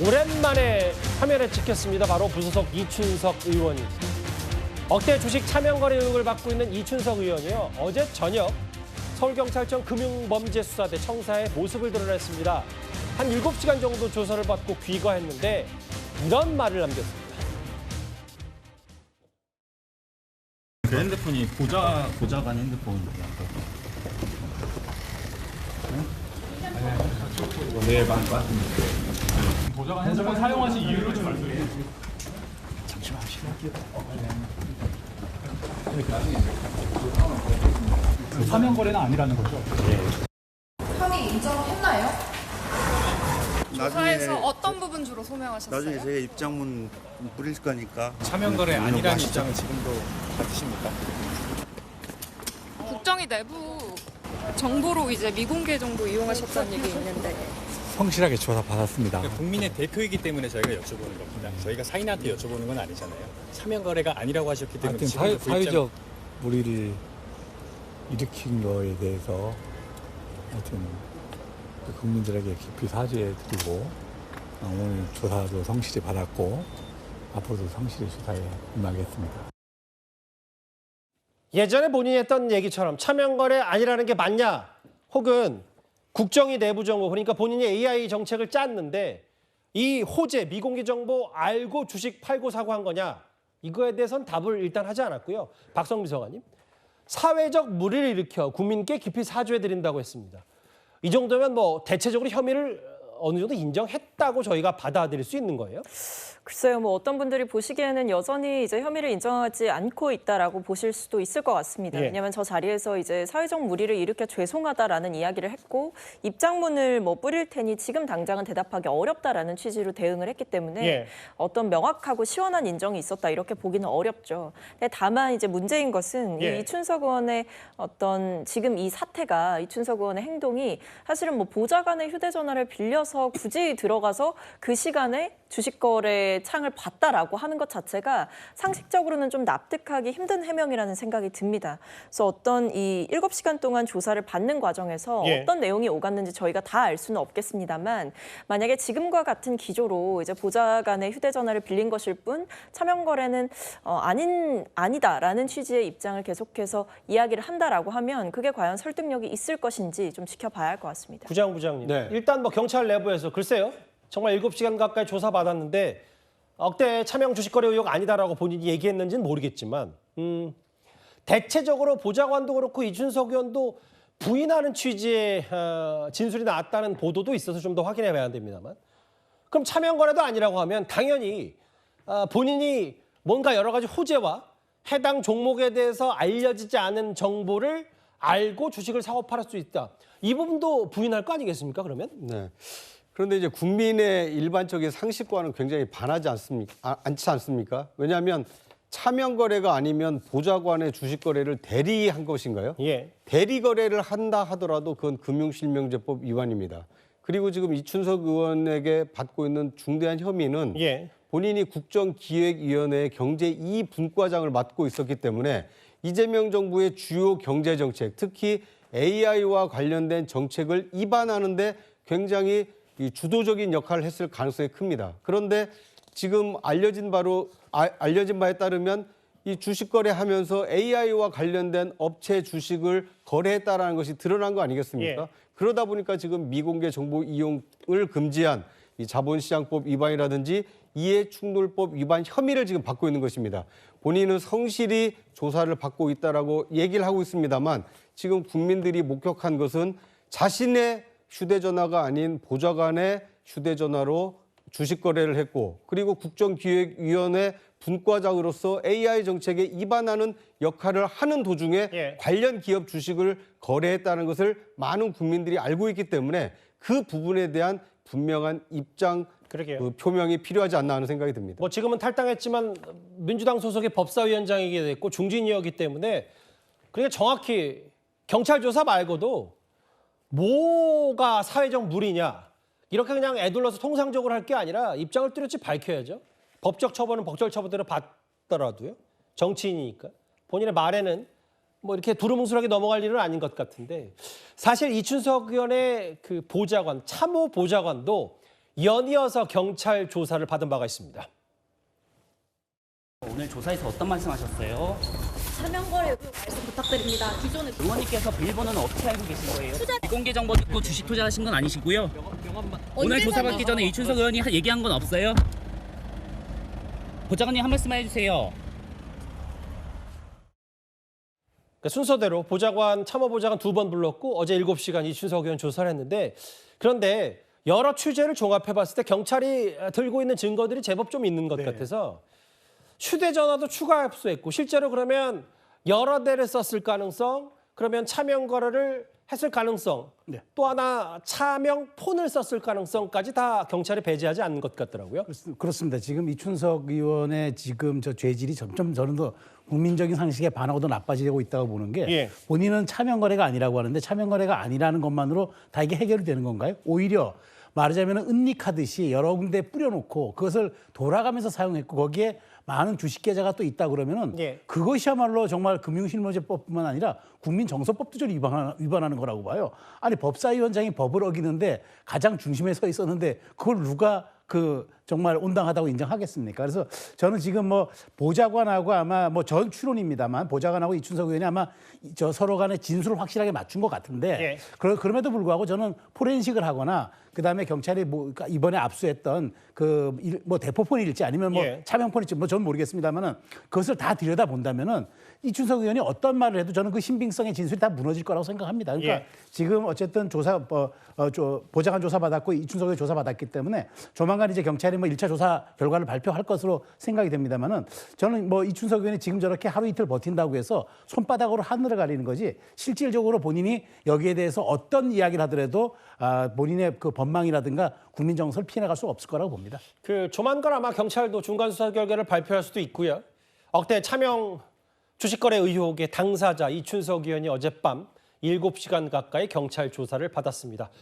오랜만에 화면에 찍혔습니다. 바로 부소속 이춘석 의원이. 억대 주식 차명거래 의혹을 받고 있는 이춘석 의원이요. 어제 저녁 서울경찰청 금융범죄수사대 청사에 모습을 드러냈습니다. 한 7시간 정도 조사를 받고 귀가했는데 이런 말을 남겼습니다. 그 핸드폰이 보좌관 핸드폰입니다. 네, 맞습니다. 보좌관 핸드폰 사용하신 이유를 좀 말씀해 주세요. 잠시만 사면 거래는 아니라는 거죠? 혐의 인정했나요? 나중에 조사에서 어떤 부분 주로 소명하셨어요? 나중에 제가 입장문 뿌릴 거니까 차명거래 아니라는 입장을 지금도 가지십니까? 국정이 내부 정보로 이제 미공개 정보 이용하셨다는 얘기 있는데 성실하게 조사 받았습니다. 국민의 대표이기 때문에 저희가 여쭤보는 겁니다. 저희가 사인한테 여쭤보는 건 아니잖아요. 차명거래가 아니라고 하셨기 때문에 하여튼 지금도 그 사회적 무리를 일으킨 거에 대해서 하여튼 국민들에게 깊이 사죄드리고 오늘 조사도 성실히 받았고 앞으로도 성실히 조사에 임하겠습니다. 예전에 본인이 했던 얘기처럼 차명거래 아니라는 게 맞냐? 혹은 국정이 내부 정보, 그러니까 본인이 AI 정책을 짰는데 이 호재, 미공개 정보 알고 주식 팔고 사고 한 거냐? 이거에 대해서는 답을 일단 하지 않았고요. 박성미 비서관님, 사회적 무리를 일으켜 국민께 깊이 사죄해드린다고 했습니다. 이 정도면 뭐 대체적으로 혐의를 어느 정도 인정했다고 저희가 받아들일 수 있는 거예요? 글쎄요, 뭐 어떤 분들이 보시기에는 여전히 이제 혐의를 인정하지 않고 있다라고 보실 수도 있을 것 같습니다. 예. 왜냐하면 저 자리에서 이제 사회적 무리를 일으켜 죄송하다라는 이야기를 했고 입장문을 뭐 뿌릴 테니 지금 당장은 대답하기 어렵다라는 취지로 대응을 했기 때문에 예. 어떤 명확하고 시원한 인정이 있었다 이렇게 보기는 어렵죠. 근데 다만 이제 문제인 것은 예. 이 이춘석 의원의 어떤 지금 이 사태가 이춘석 의원의 행동이 사실은 뭐 보좌관의 휴대전화를 빌려서 굳이 들어가서 그 시간에 주식거래 창을 봤다라고 하는 것 자체가 상식적으로는 좀 납득하기 힘든 해명이라는 생각이 듭니다. 그래서 어떤 이 7시간 동안 조사를 받는 과정에서 예. 어떤 어떤 내용이 오갔는지 저희가 다 알 수는 없겠습니다만 만약에 지금과 같은 기조로 이제 보좌관의 휴대전화를 빌린 것일 뿐 차명거래는 아니다라는 취지의 입장을 계속해서 이야기를 한다라고 하면 그게 과연 설득력이 있을 것인지 좀 지켜봐야 할 것 같습니다. 부장님, 네. 일단 뭐 경찰 내부에서 글쎄요. 정말 7시간 가까이 조사받았는데 억대 차명 주식거래 의혹 아니다라고 본인이 얘기했는지는 모르겠지만 대체적으로 보좌관도 그렇고 이춘석 의원도 부인하는 취지의 진술이 나왔다는 보도도 있어서 좀 더 확인해 봐야 됩니다만 그럼 차명거래도 아니라고 하면 당연히 본인이 뭔가 여러 가지 호재와 해당 종목에 대해서 알려지지 않은 정보를 알고 주식을 사고 팔을 수 있다. 이 부분도 부인할 거 아니겠습니까, 그러면? 네. 그런데 이제 국민의 일반적인 상식과는 굉장히 반하지 않지 않습니까? 왜냐하면 차명 거래가 아니면 보좌관의 주식 거래를 대리한 것인가요? 예. 대리 거래를 한다 하더라도 그건 금융실명제법 위반입니다. 그리고 지금 이춘석 의원에게 받고 있는 중대한 혐의는 예. 본인이 국정기획위원회의 경제2 분과장을 맡고 있었기 때문에 이재명 정부의 주요 경제정책, 특히 AI와 관련된 정책을 입안하는 데 굉장히 주도적인 역할을 했을 가능성이 큽니다. 그런데 지금 알려진 바에 따르면 이 주식 거래하면서 AI와 관련된 업체 주식을 거래했다라는 것이 드러난 거 아니겠습니까? 예. 그러다 보니까 지금 미공개 정보 이용을 금지한 이 자본시장법 위반이라든지 이해충돌법 위반 혐의를 지금 받고 있는 것입니다. 본인은 성실히 조사를 받고 있다라고 얘기를 하고 있습니다만 지금 국민들이 목격한 것은 자신의 휴대전화가 아닌 보좌관의 휴대전화로 주식 거래를 했고 그리고 국정기획위원회 분과장으로서 AI 정책에 입안하는 역할을 하는 도중에 예. 관련 기업 주식을 거래했다는 것을 많은 국민들이 알고 있기 때문에 그 부분에 대한 분명한 입장 그러게요. 표명이 필요하지 않나 하는 생각이 듭니다. 뭐 지금은 탈당했지만 민주당 소속의 법사위원장이게 됐고 중진이었기 때문에 그러니까 정확히 경찰 조사 말고도 뭐가 사회적 무리냐 이렇게 그냥 애둘러서 통상적으로 할 게 아니라 입장을 뚜렷이 밝혀야죠. 법적 처벌은 법적 처벌대로 받더라도요. 정치인이니까 본인의 말에는 뭐 이렇게 두루뭉술하게 넘어갈 일은 아닌 것 같은데 사실 이춘석 의원의 그 보좌관, 참호 보좌관도 연이어서 경찰 조사를 받은 바가 있습니다. 오늘 조사에서 어떤 말씀하셨어요? 사명거래 의혹 말씀 부탁드립니다. 기존에 의원님께서 비밀번호는 어떻게 알고 계신 거예요? 비공개 정보 듣고 주식 투자하신 건 아니시고요. 오늘 조사받기 전에 이춘석 의원이 얘기한 건 없어요? 보좌관님 한 말씀 해주세요. 그러니까 순서대로 보좌관, 참모보좌관 2번 불렀고 어제 7시간 이춘석 의원 조사를 했는데, 그런데 여러 취재를 종합해봤을 때 경찰이 들고 있는 증거들이 제법 좀 있는 것 같아서 휴대전화도 추가 압수했고, 실제로 그러면 여러 대를 썼을 가능성, 그러면 차명 거래를 했을 가능성, 또 하나 차명 폰을 썼을 가능성까지 다 경찰이 배제하지 않는 것 같더라고요. 그렇습니다. 지금 이춘석 의원의 지금 저 죄질이 점점 저는 더 국민적인 상식에 반하고 더 나빠지고 있다고 보는 게, 본인은 차명 거래가 아니라고 하는데 차명 거래가 아니라는 것만으로 다 이게 해결이 되는 건가요? 오히려 말하자면 은닉하듯이 여러 군데 뿌려놓고 그것을 돌아가면서 사용했고 거기에 많은 주식 계좌가 또 있다 그러면은 그것이야말로 정말 금융실무제법뿐만 아니라 국민정서법도 좀 위반하는 거라고 봐요. 아니 법사위원장이 법을 어기는데 가장 중심에 서 있었는데 그걸 누가 정말 온당하다고 인정하겠습니까? 그래서 저는 지금 뭐 보좌관하고 아마 뭐 전 추론입니다만 보좌관하고 이춘석 의원이 아마 저 서로 간의 진술을 확실하게 맞춘 것 같은데 그럼에도 불구하고 저는 포렌식을 하거나 그다음에 경찰이 뭐 이번에 압수했던 뭐 대포폰일지 아니면 뭐 차명폰일지 뭐 저는 모르겠습니다만은 그것을 다 들여다 본다면은 이춘석 의원이 어떤 말을 해도 저는 그 신빙성의 진술이 다 무너질 거라고 생각합니다. 그러니까 지금 어쨌든 보좌관 조사 받았고 이춘석 의원 조사 받았기 때문에 조만간 이제 경찰이 뭐 1차 조사 결과를 발표할 것으로 생각이 됩니다만은 저는 뭐 이춘석 의원이 지금 저렇게 하루 이틀 버틴다고 해서 손바닥으로 하늘을 가리는 거지 실질적으로 본인이 여기에 대해서 어떤 이야기를 하더라도 본인의 그 법망이라든가 국민 정서를 피해나갈 수 없을 거라고 봅니다. 조만간 아마 경찰도 중간 수사 결과를 발표할 수도 있고요. 억대 차명 주식거래 의혹의 당사자 이춘석 의원이 어젯밤 7시간 가까이 경찰 조사를 받았습니다.